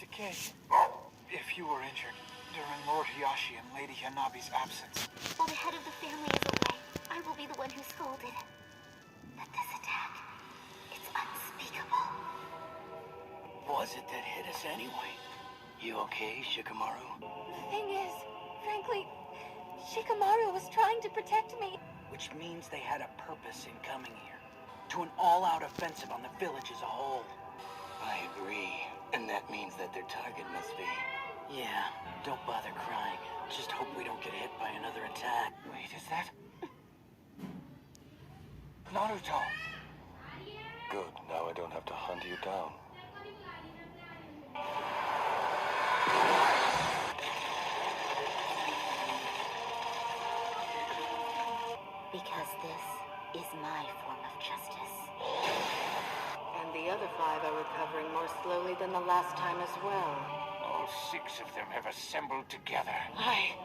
decay. If you were injured during Lord Hiyashi and Lady Hanabi's absence. While the head of the family is away, I will be the one who scolded. But this attack, it's unspeakable. Was it that hit us anyway? You okay, Shikamaru? The thing is, frankly, Shikamaru was trying to protect me. Which means they had a purpose in coming here. To an all-out offensive on the village as a whole. I agree. And that means that their target must be... Yeah, don't bother crying. Just hope we don't get hit by another attack. Wait, is that... Naruto? Good, now I don't have to hunt you down. Because this is my form of justice. And the other 5 are recovering more slowly than the last time as well. All 6 of them have assembled together. I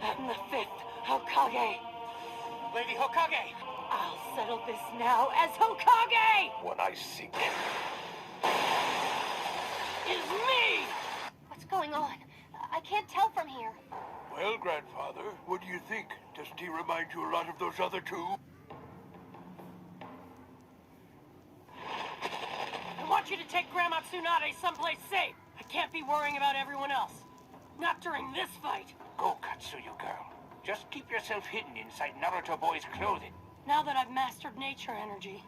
am the 5th Hokage. Lady Hokage! I'll settle this now as Hokage! What I seek Is me! What's going on? I can't tell from here. Well, grandfather, what do you think? Doesn't he remind you a lot of those other 2? I want you to take Grandma Tsunade someplace safe. I can't be worrying about everyone else. Not during this fight. Go, Katsuyu girl. Just keep yourself hidden inside Naruto Boy's clothing. Now that I've mastered nature energy,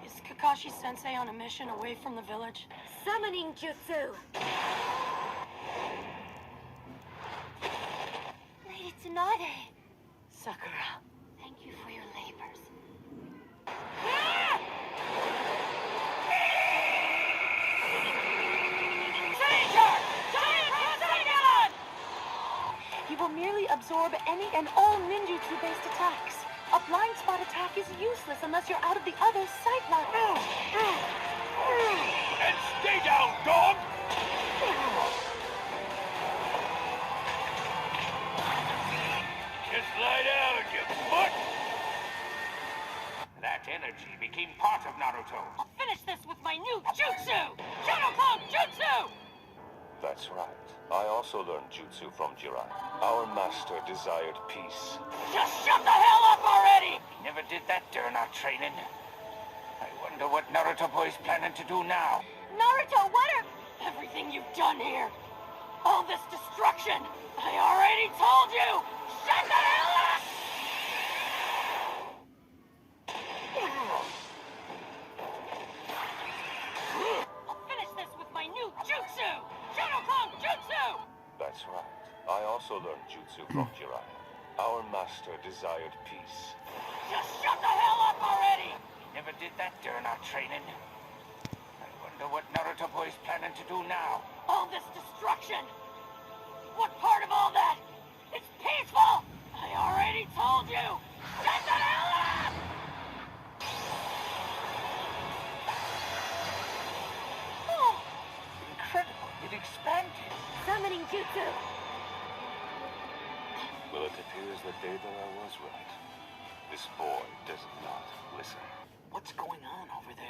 is Kakashi-sensei on a mission away from the village? Summoning Jutsu! Lady Tsunade! Sakura. Thank you for your labors. He will merely absorb any and all ninjutsu-based attacks. A blind spot attack is useless unless you're out of the other's sight line. And stay down, dog! Just lie down, you mutt! That energy became part of Naruto. I'll finish this with my new jutsu! Shadowclone Jutsu! That's right. I also learned Jutsu from Jirai. Our master desired peace. Just shut the hell up already! Never did that during our training. I wonder what Naruto Boy's planning to do now. Naruto, what are... Everything you've done here, all this destruction, I already told you! Shut the hell up! I'll finish this with my new jutsu! Shadowclone Jutsu! That's right. I also learned Jutsu from Jirai. Our master desired peace. Just shut the hell up already! Never did that during our training. I wonder what Naruto Boy's planning to do now. All this destruction! What part of all that? It's peaceful! I already told you! Shut the hell up! Oh, Incredible, it expanded. summoning Jutsu! Well, it appears that Deidara was right. This boy does not listen. What's going on over there?